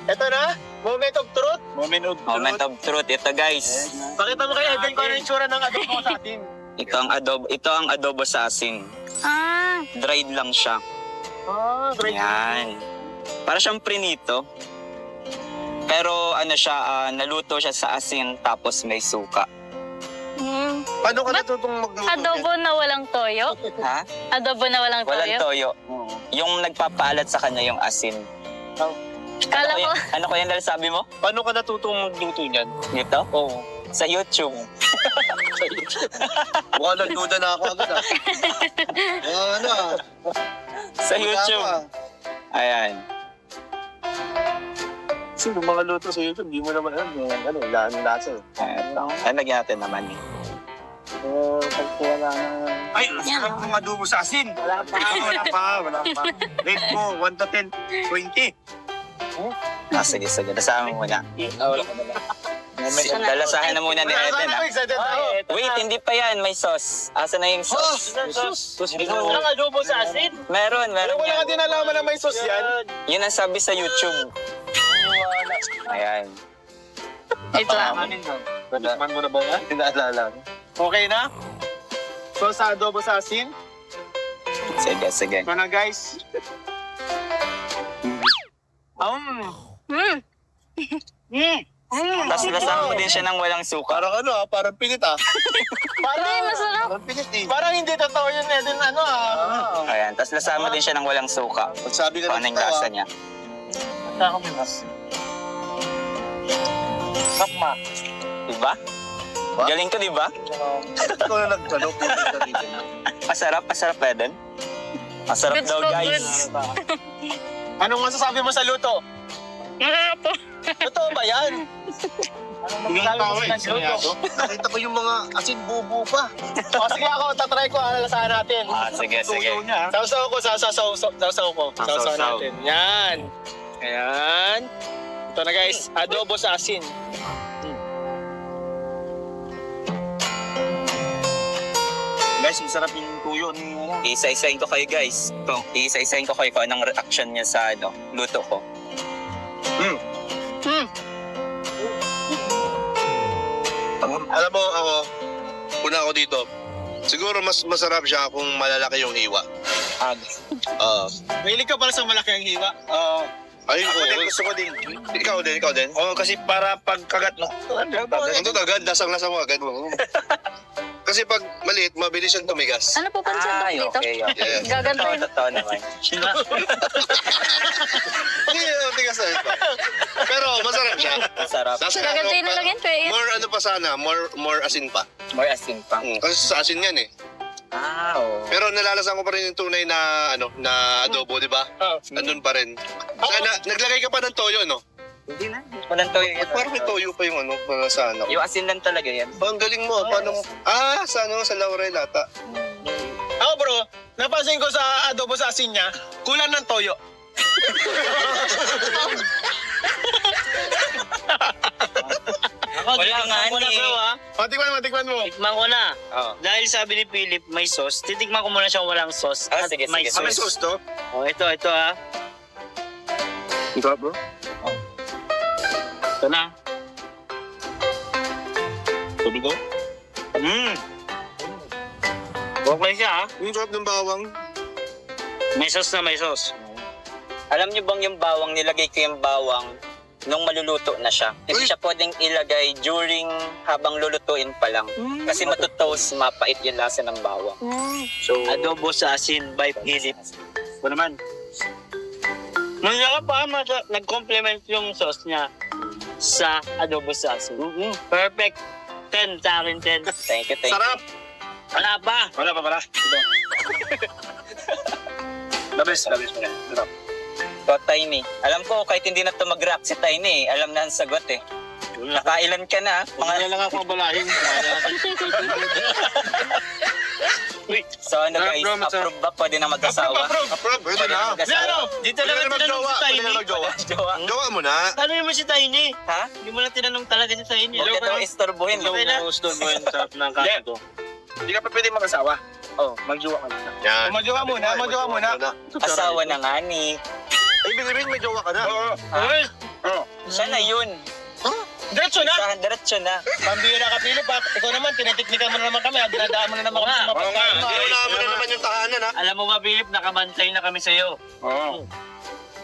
Ito na. Moment of truth. Moment of truth. Ito, guys. Pakita mo kay Eden kung ano yung tsura ng adobo sa atin. Ito ang adobo sa asin. Ah, Dried lang siya. Great. Yan. Para siyang prinito. Pero ano siya, naluto siya sa asin tapos may suka. Paano ka natutong magluto? adobo na walang toyo? Ha? Adobo na walang Walang toyo? toyo. Yung nagpapaalat sa kanya yung asin. Kala ko, Ano ko yan sabi mo? Paano ka natutong magluto niyan? Dito? Oo. Sa YouTube. Mukhang nagduda na ako agad ah. Ano ah. Sa YouTube. Ayan. Kasi yung mga luto sa YouTube, di mo naman alam yung lasa. Ito. Ay, lagyan natin naman eh. Ay, sarap ng adobo sa asin. Wala pa. Rate mo, 1 to 10, 20. Sige. Lasahan mo muna. Lalasahan na muna ni Eden, ha? Wait, hindi pa yan. May sauce. Asa na yung sauce? Ang adobo sa asin. Meron Wala ka yan. din alaman na may sauce yan. Yun ang sabi sa YouTube. Ayan. ito lang. Natikman mo na ba yan? Hindi naalala. Okay na? So sa adobo sa asin, Sige. ito na guys. Tapos lasahan mo din siya ng walang suka. Parang ano ah, parang pilit ah. Hindi, masarap. Parang pilit eh. Parang hindi totoo yun Eden, ano ah. Ayan. Tapos lasahan mo din siya ng walang suka. Magsabi ka Paano ng yung lasa niya? Sakma. Diba? Ba? Galing ko, diba? Ikaw na nagkano, pulit ka dito. Masarap, Eden. Masarap Goods daw, po, guys. Anong masasabi mo sa luto? Masarap po. Totoo ba yan? Tingin tawa eh, seryoso. Nakita ko yung mga asin bubu pa. O sige ako, tatry ko, alalasahan natin. Sige. Tuyo niya. Sausaw ko. Sausaw natin. Yan. Ayan. Ito na guys, adobo sa asin. Guys, masarap yung tuyo ni Isa-isahin ko kayo, guys. Isa-isahin ko kayo kung anong reaction niya sa luto ko. Alam mo ako, una ako dito. Siguro mas masarap siya kung malalaki yung hiwa. Mahilig ka pala sa malaki ang hiwa. Ayun Ako din, ko. gusto ko din. Ikaw din. Oo, kasi para pagkagat mo. Ang to agad, lasang-lasa mo agad. Kasi pag maliit, mabilis siyang tumigas. Ano po pansin Ay, dito? okay. Yes. Gagantuin. Totoo naman. Hindi, tigas na ito. Pero masarap siya. Masarap. Gagantuin na lang yan, kuya. More ano pa sana, more asin pa. More asin pa. Kasi sa asin yan eh. Oo. Pero nalalasan ko pa rin yung tunay na na adobo, di ba? Andun pa rin. Sana, naglagay ka pa ng toyo, no? Hindi na. Walang toyo yan. Parang may toyo pa yung para sa ano. Yung asin lang talaga yan. Ang galing mo, paano? Sa laurel ata. Ako bro, napansin ko sa adobo sa asin niya, kulang ng toyo. Wala nga, hindi. Matikman mo. Tikman ko na. Oo. Dahil sabi ni Philip, may sauce. Titikman ko muna siyang walang sauce. Ah, At sige, may sige. May sauce to? Oh, ito ha. Ito bro? Ito na. Tubig ko? Okay siya ha. Yung sarap ng bawang. May sauce na may sauce. Alam niyo bang yung bawang, nilagay ko yung bawang nung maluluto na siya. Hindi Uy! siya pwedeng ilagay during habang lulutuin pa lang. Kasi matutoast, mapait yung lasa ng bawang. So, adobo sa asin by Philip. Ito naman. Masarap pa, nag-complement yung sauce niya sa adobo sa asin. Perfect. 10 sa akin, 10. Thank you. Sarap. Wala pa. Wala pa pala. Ito. Labis pa rin. Ito. So, Tiny. Alam ko, kahit hindi na ito mag-react si Tiny, alam na ang sagot eh. Nakailan ka na? Mga lang ako mabalahin. So ano guys, approve ba? Pwede na mag-asawa? Approve. Pwede na. Ano? Dito lang Pwede na tinanong magjowa. si Pwede na Tiny. magjowa. Jowa. Jowa mo na. Tanongin mo si Tiny. Ha? Hindi mo lang tinanong talaga si Tiny. Huwag ka daw istorbohin. Okay na. Doon mo yung sarap ng kaso ko. Hindi ka pa pwede mag-asawa. Oh, magjowa ka na. Yan. Magjowa muna, magjowa muna. Asawa na nga ni. Ay, ibig sabihin may jowa ka na. Oo. Ay! Siya na yun. Diretso na! Diretso na. Pambira ka, Philip, ha? Ikaw naman, tinitiknikan mo na naman kami. Dinadaan mo na naman kami sa Oo nga. mapagkain. Inunahan mo na naman yung tahanan, ha? Alam mo ba, Philip, nakabantay na kami sa'yo. Oo.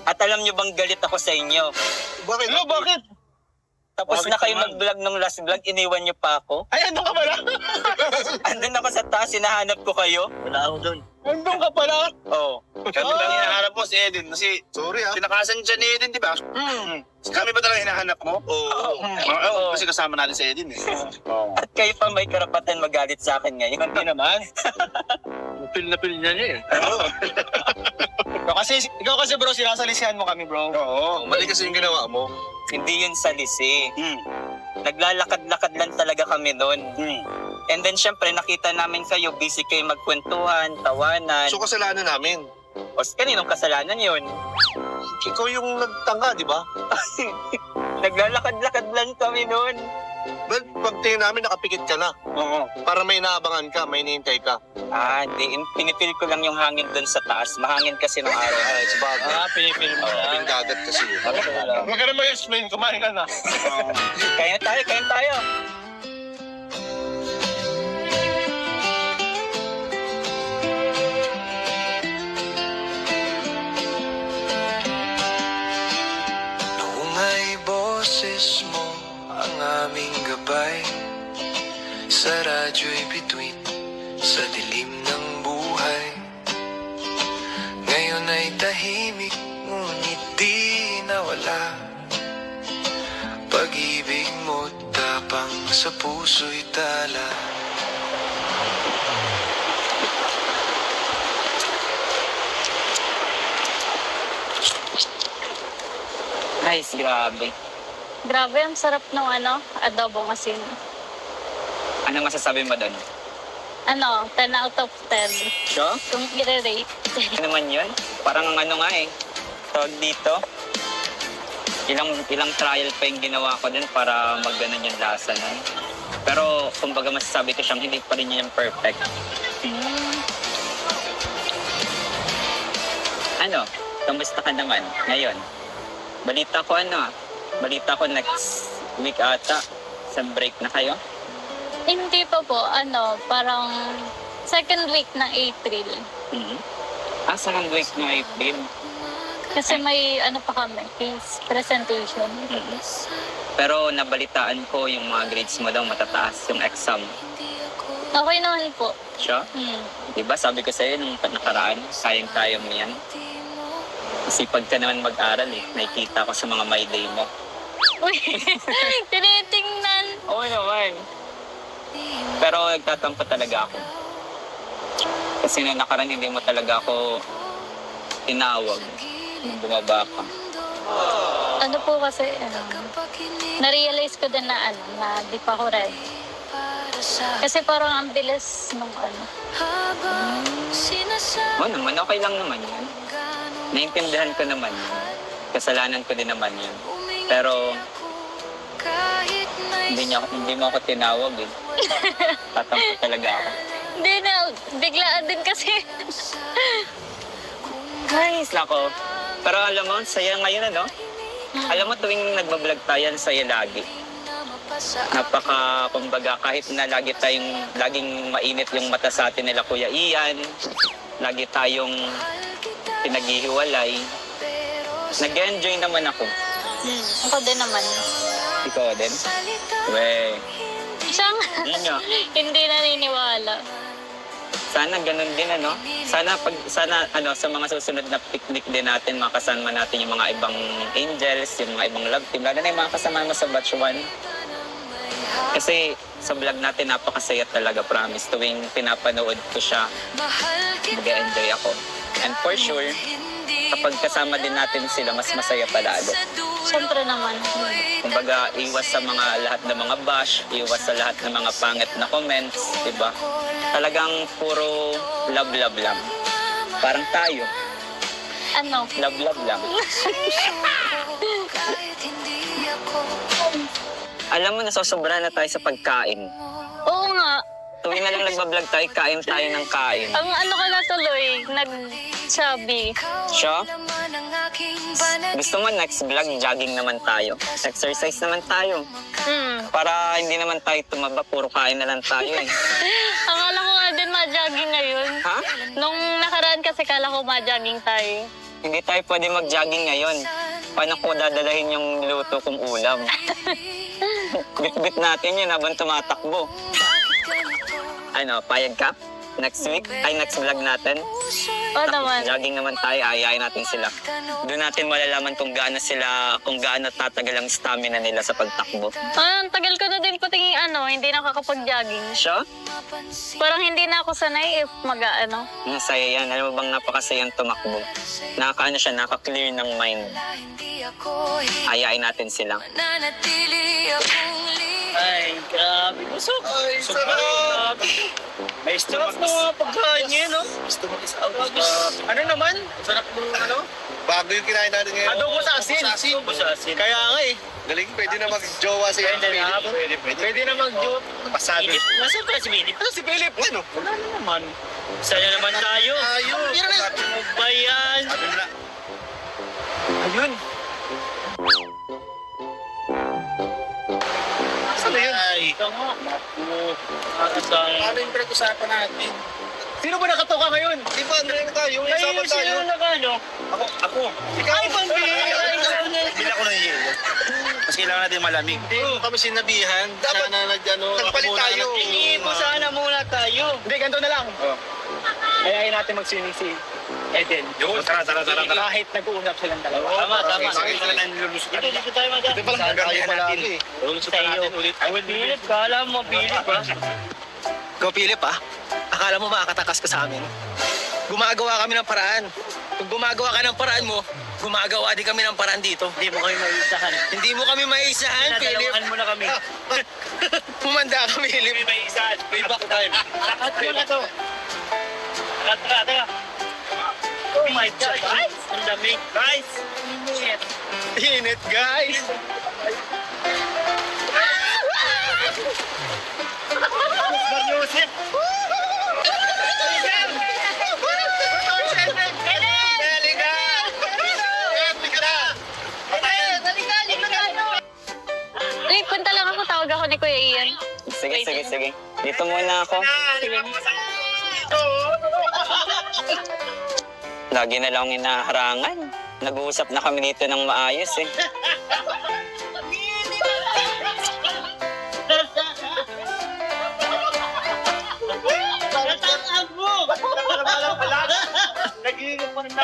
At alam nyo bang galit ako sa inyo? Bakit? Ano, bakit? Tapos Bakit na kayo naman? mag-vlog nung last vlog, iniwan nyo pa ako. Ay, ano ka pala? Andun ako sa taas, hinahanap ko kayo. Wala ako doon. Nandun ka pala? Oh. Kami lang hinahanap mo si Eden. Kasi Sorry, ha? tinakasan siya ni Eden, di ba? Kami ba talaga hinahanap mo? Oo. Oo. Kasi kasama natin si Eden eh. Oo. At kayo pa may karapatan magalit sa akin ngayon. Hindi naman. Pil na pil niya niya eh. Ikaw kasi bro, sinasalisihan mo kami bro. Oo. Mali kasi yung ginawa mo. Hindi yun sa lisi. Naglalakad-lakad lang talaga kami doon. And then syempre nakita namin kayo, busy kayo magkwentuhan, tawanan. So, kasalanan namin. O kaninong kasalanan yun? Ikaw yung nagtanga, di ba? Naglalakad-lakad lang kami noon. Well, pag tingin namin, nakapikit ka na. Oo. Para may inaabangan ka, may hinihintay ka. Hindi. Pinipil ko lang yung hangin doon sa taas. Mahangin kasi ng araw. Ay, sa bagay. Pinipil mo lang. Yung dagat kasi. Huwag ka na mag-explain, kumain ka na. Kain tayo, kain tayo. Noong ay boses mo ang aming gabay Sa radyo'y bituin sa dilim ng buhay Ngayon ay tahimik ngunit di nawala Pag-ibig mo't tapang sa puso'y tala Guys, grabe. Grabe, ang sarap ng adobong asin. Ano masasabi mo doon? 10 out of 10. Sure? Kung i-rate. Ano naman yun? Parang ano nga eh. Tawag dito. Ilang trial pa yung ginawa ko din para magganon yung lasa na. Pero kumbaga masasabi ko siyang hindi pa rin yun yung perfect. Ano? Kamusta ka naman ngayon? Balita ko next week ata. Sa break na kayo? Hindi pa po, parang second week ng April. Second week na April. Kasi may pa kami, case presentation. Pero nabalitaan ko yung mga grades mo daw matataas yung exam. Okay naman po. Siya? Diba sabi ko sa'yo nung nakaraan, sayang-kaya mo yan. Kasi pag ka naman mag-aral nakikita ko sa mga my day mo. Uy, tinitingnan. Oo naman. Pero nagtatampo talaga ako. Kasi nung nakaraan hindi mo talaga ako tinawag nung bumaba ka. Ano po kasi, na-realize ko din na di pa ako ready. Kasi parang ang bilis nung Oo naman, okay lang naman yun. Naintindihan ko naman yun. Kasalanan ko din naman yun. Pero hindi mo ako tinawag eh. Tatampo talaga ako. Hindi na, biglaan din kasi. Guys, nako. Pero alam mo, saya ngayon Alam mo tuwing nagbablog tayo, saya lagi. Kumbaga, kahit na laging mainit yung mata sa atin nila Kuya Ian, lagi tayong pinaghihiwalay, nag-enjoy naman ako. Ako din naman. Ikaw din? We, Siyang yun nga. hindi naniniwala. Sana ganun din Sana sa mga susunod na picnic din natin, makasama natin yung mga ibang angels, yung mga ibang love team, lalo na yung mga kasama mo sa batch 1. Kasi sa vlog natin, napakasaya talaga, promise. Tuwing pinapanood ko siya, nag-enjoy ako. And for sure, kapag kasama din natin sila, mas masaya palalo. Siyempre naman. Kumbaga, iwas sa mga lahat ng mga bash, iwas sa lahat ng mga pangit na comments, diba? Talagang puro love-love lang. Parang tayo, Ano? love-love lang. Alam mo, nasosobra na tayo sa pagkain. Oo nga. Tuwing na lang nagbablog tayo, kain tayo ng kain. Ang ano ka na tuloy, nag-chubby. Siya? Gusto mo next vlog, jogging naman tayo. Exercise naman tayo. Para hindi naman tayo tumaba, puro kain na lang tayo eh. Akala ko nga din ma-jogging ngayon. Ha? Nung nakaraan kasi kala ko ma-jogging tayo. Hindi tayo pwede mag-jogging ngayon. Paano ko dadalahin yung niluto kong ulam? Bit-bit natin yun habang tumatakbo. Ano, payag ka? Next week? Ay, next vlog natin? Oo naman. Jogging naman tayo, ayayin natin sila. Doon natin malalaman kung gaano tatagal ang stamina nila sa pagtakbo. Ang tagal ko na din pating hindi nakakapag-jogging. Siya? Parang hindi na ako sanay if mag-ano. Masaya yan. Alam mo bang napakasayang tumakbo? Siya, naka-clear ng mind. Ayayin natin sila. Ay, grabe. Busog. Ay, Sarap. May sarap na mga pagkain niya, no? Gusto mo isa-out. Ano naman? Sarap mo ano? Bago yung kinain natin ngayon. Adobo sa asin. Adobo sa asin. Kaya nga eh. Galing, pwede na mag-jowa si Pwede na. Pwede na mag-joke. Pasado. Nasaan pala si Philip? Ano si Philip? Ano? Wala na naman. Sana naman tayo. Ayun. Ano ba yan? Sabi mo na. Ayun. Saan na yun? Ito nga. Ano yung pinag-usapan natin? Sino ba nakatoka ngayon? Di ba, ano yung tayo? Usapan tayo. Sino nagano? Ako. Ikaw. Ay, pambili! Bila ko ng yelo. Mas kailangan natin malamig. Hindi mo kami sinabihan. Dapat sana nagpalit tayo. Tingin mo sana muna tayo. Hindi, ganito na lang. Ayayin natin mag-swimming si Eden. Yun, tara. Kahit nag-uusap silang dalawa. Tama. Bakit na lang nilulusutan? Dito tayo mag- Di ba lang hanggang natin? Lulusutan natin ulit. Philip, kala mo, Philip ha? Ikaw, Philip, akala mo makakatakas ka sa amin? Gumagawa kami ng paraan. Kung gumagawa ka ng paraan mo, gumagawa din kami ng paraan dito. Hindi mo kami maisahan. Hindi mo kami maisahan, Philip. Pinadalawan mo na kami. Pumanda ka, Philip. May isahan. Payback time. Lahat ko na to. Tara. Oh my God, guys! Ang lamig. Guys! Init. Init, guys. Yusef! Uy, punta lang ako. Tawag ako ni Kuya Ian. Sige. Dito muna ako. Lagi na lang inaharangan. Nag-uusap na kami dito ng maayos eh. Nag-iingat pa na.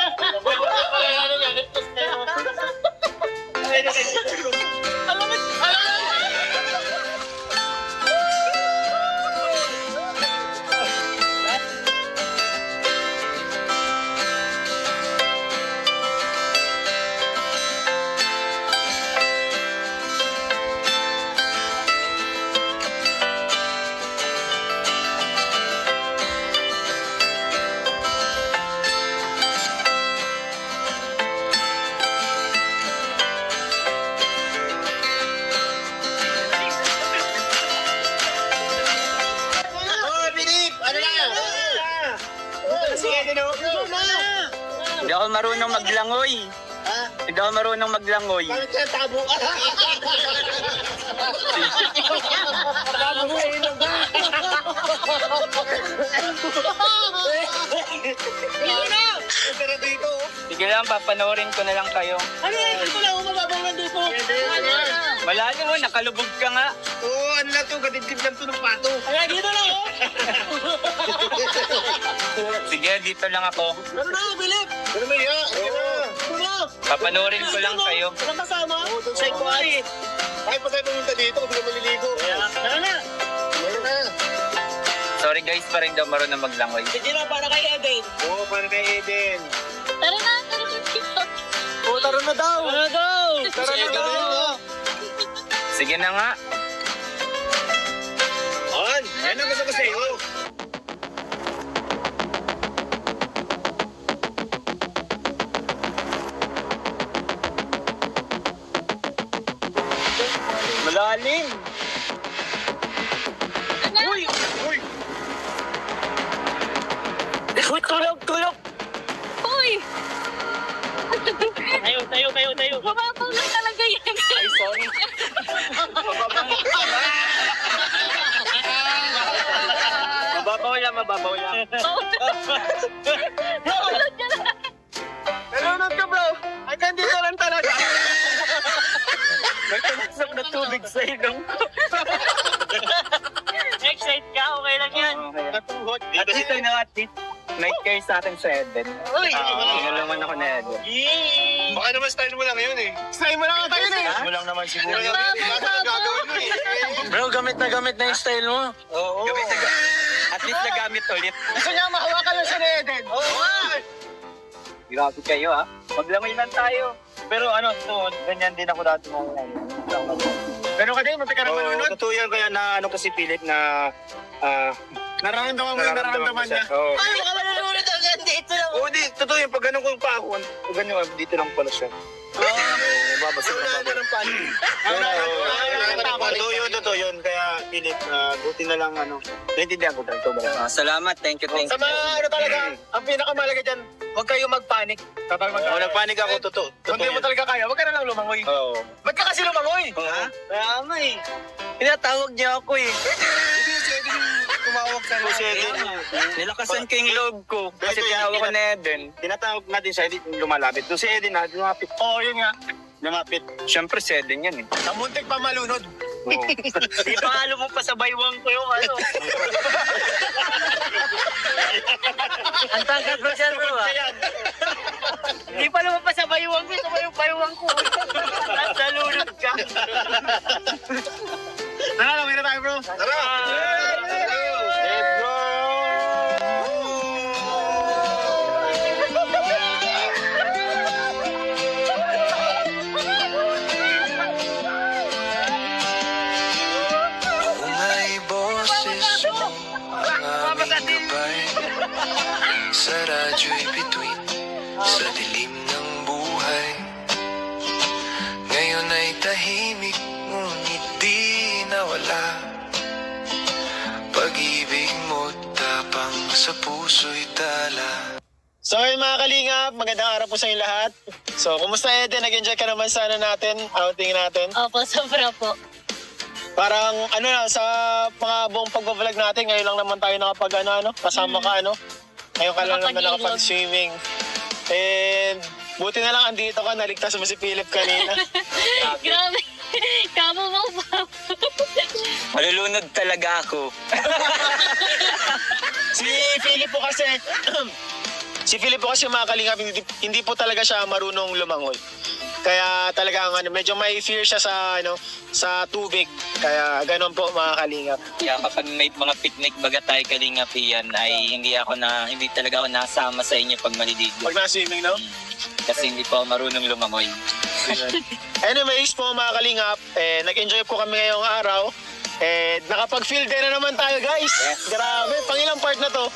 Hindi ako marunong maglangoy. Hindi ako marunong maglangoy. Sige lang, papanoorin ko na lang kayo. Ano yan? Ito lang, mababangan dito. Malalim mo, nakalubog ka nga. Oo, ano lang to, gadidib lang to ng pato. Kaya dito lang, oh. Sige, dito lang ako. Ano na, Philip? Ano ba yan? Papanoorin ko lang kayo. Ano kasama? Sa ikuan. Kahit pa tayo pumunta dito, kung hindi ka maliligo. Tara na. Dennis pa rin daw marunong maglangoy. Hindi na, para kay Eden. Oo, para kay Eden. Tara na, tara na dito. Oo, tara na daw. Ano daw? Tara na daw. Sige na nga. On. Yan ang gusto ko sa'yo. Malalim. Uy! Uy! Uy, tulog. Uy! Tayo. Mababaw na talaga yan. Ay, sorry. Mababaw lang. Nalunod ka, bro. Hanggang dito lang talaga. May tumasok na tubig sa ilong ko. Excite ka, okay lang yan. Natuhot. At ito na at least, night care sa atin sa Eden. Uy! Tinulungan ako na Eden. Baka naman style mo lang yun eh. Style mo lang tayo eh. Mo lang naman siguro. Gagawin mo eh. Bro, gamit na yung style mo. Oo. At least nagamit ulit. Gusto niya mahawakan lang siya ni Eden. Grabe kayo ha. Maglangoy lang tayo. Pero ganyan din ako dati mga Pero ka din, mati ka naman nunod. Totoo yan, kaya na ano kasi Philip na Nararamdaman mo yung nararamdaman niya. Oo. Ay, baka malulunod hanggang dito lang. Oo, di, totoo yan. Pag ganun kong pa ako, ganyan, dito lang pala siya. Babasok na babasok. ng panik. Totoo yun. Kaya Philip, buti na lang naintindihan ko talaga. Salamat. Thank you. Sa mga talaga, ang pinakamalaga dyan, huwag kayo magpanik. Oo, nagpanik ako, totoo. Kung di mo talaga kaya, huwag ka na lang lumangoy. Oo. Ba't ka kasi lumangoy? Ha? Kaya nga eh. Tinatawag niya ako eh. Tumawag sa Eden. Nilakasan ko yung loob ko. Kasi tinawag ko na Eden. Tinatawag natin siya, hindi lumalapit. Doon si Eden na, lumapit. Oo, yun nga. Lumapit. Siyempre si Eden yan eh. Namuntik pa malunod. Oo. Di pa nga lumampas sa baywang ko yung ano. Ang tangkad ko siya bro ah. Di pa lumampas sa baywang ko, ito ba yung baywang ko? At nalunod ka. Tara, lamay na tayo bro. Tara! Let's go! Umay boses mo ang aming gabay. Sa radyo'y bituin sa dilim ng buhay. Ngayon ay tahimik, ngunit di nawala. Pag-ibig mo tapang sa puso'y tala. So yun mga kalingap, magandang araw po sa inyo lahat. So kumusta Eden? Nag-enjoy ka naman sana natin, outing natin. Opo, sobra po. Parang sa mga buong pag-vlog natin, ngayon lang naman tayo nakapag kasama ka Ngayon ka lang naman Nakapag-ilog. nakapag-swimming. And buti na lang andito ka, naligtas mo si Philip kanina. Grabe. Kamo mo pa. Malulunod talaga ako. Si Philip po kasi, mga kalingap, hindi po talaga siya marunong lumangoy. Kaya talagang medyo may fear siya sa tubig. Kaya ganun po mga kalingap. Kaya kapag may mga picnic baga tayo kalingap yan ay hindi talaga ako nasama sa inyo pag maliligo. Pag na-swimming, no? Kasi hindi po ako marunong lumangoy. Anyways po mga kalingap, nag-enjoy po kami ngayong araw. Nakapag-field day na naman tayo guys. Grabe, pangilang part na to?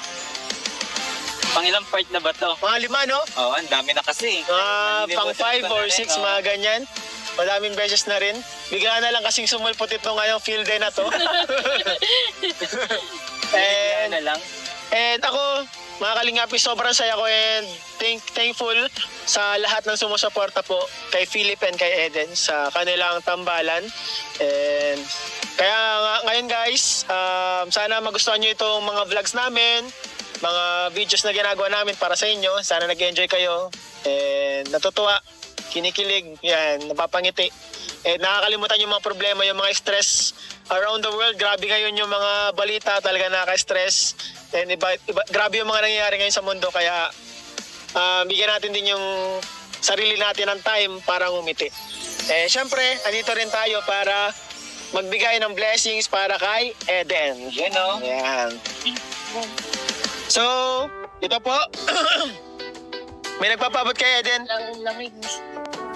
Pangilang part na ba to? Mga 5, no? Oo, ang dami na kasi. Pang 5 or 6, mga ganyan. Madaming beses na rin. Bigla na lang kasing sumulpot ito ngayong field day na to. Kaya na lang. And ako, mga kalingapi, sobrang saya ko and thankful sa lahat ng sumusuporta po kay Philip and kay Eden sa kanilang tambalan. And kaya ngayon guys, sana magustuhan nyo itong mga vlogs namin, mga videos na ginagawa namin para sa inyo. Sana nag-enjoy kayo and natutuwa, kinikilig, yan, napapangiti. And nakakalimutan yung mga problema, yung mga stress around the world. Grabe ngayon yung mga balita, talaga nakaka-stress. And grabe yung mga nangyayari ngayon sa mundo. Kaya bigyan natin din yung sarili natin ng time para ngumiti. Syempre, andito rin tayo para magbigay ng blessings para kay Eden. Yan o. Yan. So, ito po. May nagpapabot kay Eden. Lamig.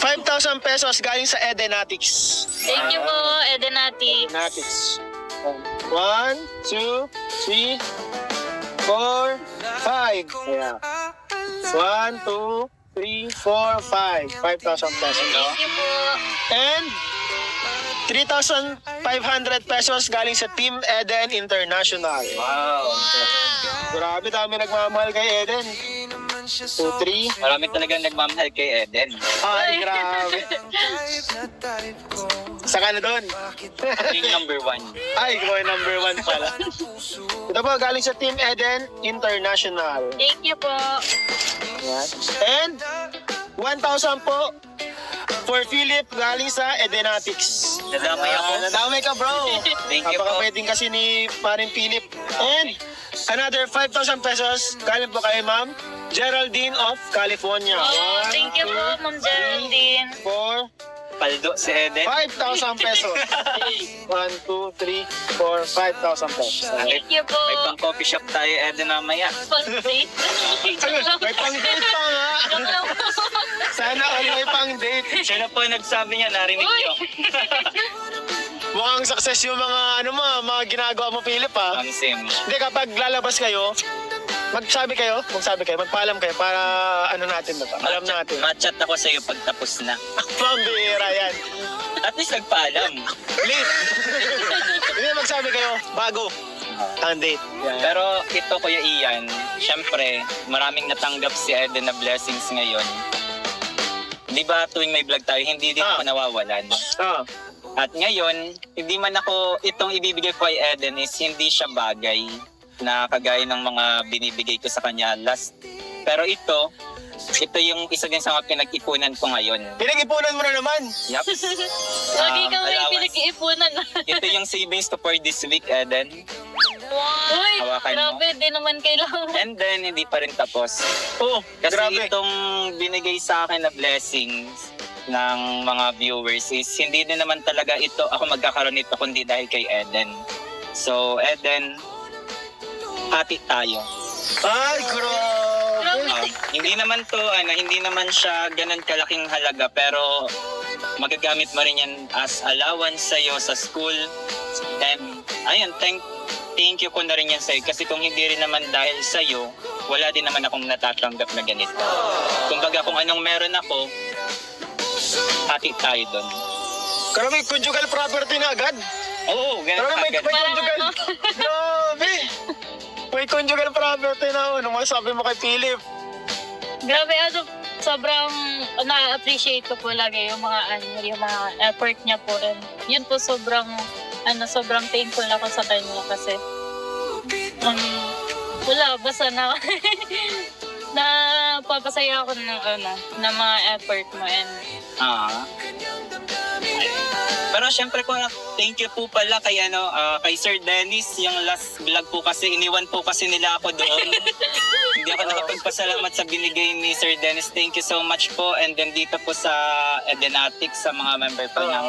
5,000 pesos galing sa Edenatics. Thank you po, Edenati. Edenatics. 1, 2, 3, 4, 5. Yeah. 1, 2, 3, 4, 5. 5,000 pesos. Thank you po. And 3,500 pesos galing sa Team Eden International. Wow. Grabe, dami nagmamahal kay Eden. 2, 3. Marami talagang nagmamahal kay Eden. Ay, grabe. Saka na doon. King number 1. Ay, boy, number 1 pala. Ito po, galing sa Team Eden International. Thank you po. Yan. And 1,000 po for Philip galing sa Edenatics. Nadamay ako. Nadamay ka, bro. Thank you po. Napaka-pwedeng kasi ni parin Philip. And another 5,000 pesos galing po kay Ma'am Geraldine of California. Oh, 1, thank you po, Ma'am Geraldine. 4, Paldo si Eden. 5,000 pesos. 1, 2, 3, 4, 5,000 pesos. Thank you po. May pang coffee shop tayo, Eden, mamaya. Pang-date. May pang-date pa nga. Sana all may pang-date. Siya na po nagsabi niya, narinig niyo. Mukhang success yung mga mga ginagawa mo, Philip, ha? Ang sim. Hindi, kapag lalabas kayo, magpaalam kayo para natin ba? Alam natin. Matchat ako sa'yo pag tapos na. Pambira yan. At least nagpaalam. Late. Hindi, magsabi kayo, bago ang date. Pero ito, Kuya Ian, syempre, maraming natanggap si Eden na blessings ngayon. Di ba tuwing may vlog tayo, hindi din ako nawawalan. Ah. At ngayon, hindi man ako, itong ibibigay ko kay Eden is hindi siya bagay na kagaya ng mga binibigay ko sa kanya last. Pero ito yung isa din sa mga pinag-ipunan ko ngayon. Pinag-ipunan mo na naman. Yup. Lagi ka may allowance. pinag-iipunan. Ito yung savings ko for this week, Eden. Uy, Hawakan mo. grabe, di naman kailangan. And then, hindi pa rin tapos. Oo, Kasi grabe. itong binigay sa akin na blessings ng mga viewers is hindi din naman talaga ito ako magkakaroon nito kundi dahil kay Eden. So, Eden, hati tayo. Ay, grabe. Hindi naman to, hindi naman siya ganun kalaking halaga pero magagamit mo rin yan as allowance sa'yo sa school. And ayun, thank you ko na rin yan sa'yo kasi kung hindi rin naman dahil sa'yo, wala din naman akong natatanggap na ganito. Kumbaga kung anong meron ako, hati tayo doon. Grabe, conjugal property na agad. Oo, ganun Grabe, may agad. conjugal. Grabe. May conjugal property na. Ano masabi mo kay Philip? Grabe, sobrang na-appreciate ko po lagi yung mga effort niya po. And yun po sobrang thankful ako sa kanya kasi wala, basta na napapasaya ako ng mga effort mo and Pero syempre po, thank you po pala kay kay Sir Dennis. Yung last vlog po kasi, iniwan po kasi nila ako doon. Hindi ako nakapagpasalamat sa binigay ni Sir Dennis. Thank you so much po. And then dito po sa Edenatics, sa mga member po ng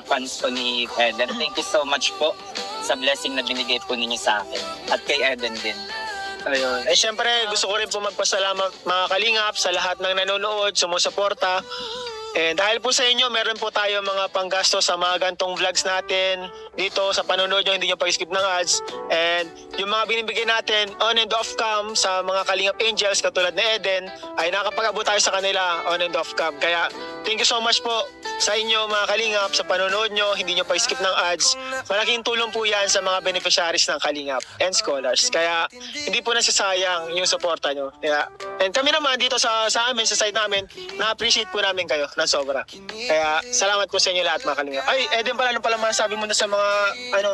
fans po ni Eden. Thank you so much po sa blessing na binigay po ninyo sa akin. At kay Eden din. Ayun. Eh, syempre, gusto ko rin po magpasalamat mga kalingap sa lahat ng nanonood, sumusuporta. And dahil po sa inyo, meron po tayo mga panggasto sa mga gantong vlogs natin dito sa panonood nyo, hindi nyo pa-skip ng ads. And yung mga binibigay natin on and off cam sa mga Kalingap Angels katulad ni Eden, ay nakapag-abot tayo sa kanila on and off cam. Kaya thank you so much po sa inyo mga Kalingap sa panonood nyo, hindi nyo pa-skip ng ads. Malaking tulong po yan sa mga beneficiaries ng Kalingap and scholars. Kaya hindi po nasasayang yung suporta nyo. Kaya, and kami naman dito sa amin, sa side namin, na-appreciate po namin kayo ng sobra. Kaya salamat po sa inyo lahat mga Kalingap. Ay, Eden pala, ano pala masabi mo na sa mga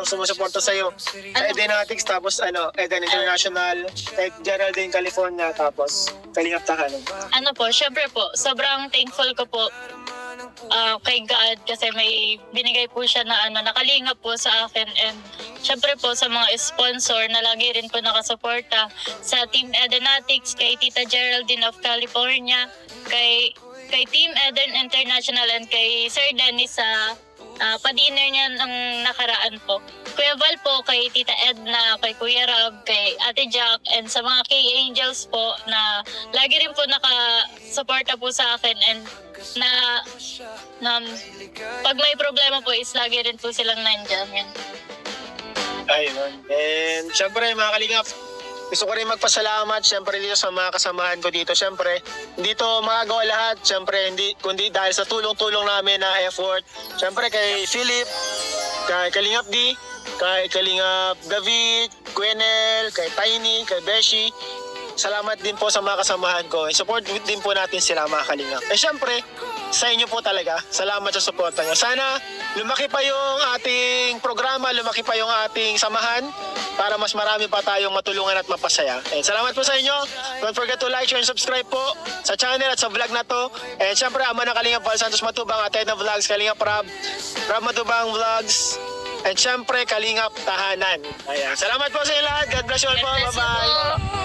sumusuporta sa'yo? Edenatics, tapos Eden International, like Geraldine, California, tapos Kalingap Tahanan. Syempre po, sobrang thankful ko po kay God kasi may binigay po siya na nakalingap po sa akin, and syempre po sa mga sponsor na lagi rin po nakasuporta sa Team Edenatics, kay Tita Geraldine of California, kay Team Eden International, and kay Sir Dennis sa pa-dinner niya ng nakaraan po. Kuya Val po, kay Tita Edna, kay Kuya Rab, kay Ate Jack, and sa mga K-Angels po na lagi rin po nakasuporta po sa akin and na pag may problema po is lagi rin po silang nandyan. Yan. Ayun. And syempre mga kalingap, gusto ko rin magpasalamat syempre dito sa mga kasamahan ko dito. Syempre, hindi to magagawa lahat. Syempre, kundi dahil sa tulong-tulong namin na effort. Syempre kay Philip, kay Kalingap D, kay Kalingap David, Gwenel, kay Tiny, kay Beshi. Salamat din po sa mga kasamahan ko. Support din po natin sila mga kalingap. Eh syempre, sa inyo po talaga. Salamat sa suporta nyo. Sana lumaki pa yung ating programa, lumaki pa yung ating samahan para mas marami pa tayong matulungan at mapasaya. And salamat po sa inyo. Don't forget to like, share, and subscribe po sa channel at sa vlog na to. And syempre, ama ng Kalingap Val Santos Matubang, at Edna Vlogs, Kalingap Rab Matubang Vlogs, and syempre, Kalingap Tahanan. Ayan. Salamat po sa inyo lahat. God bless you all po. God bless you Bye-bye. po.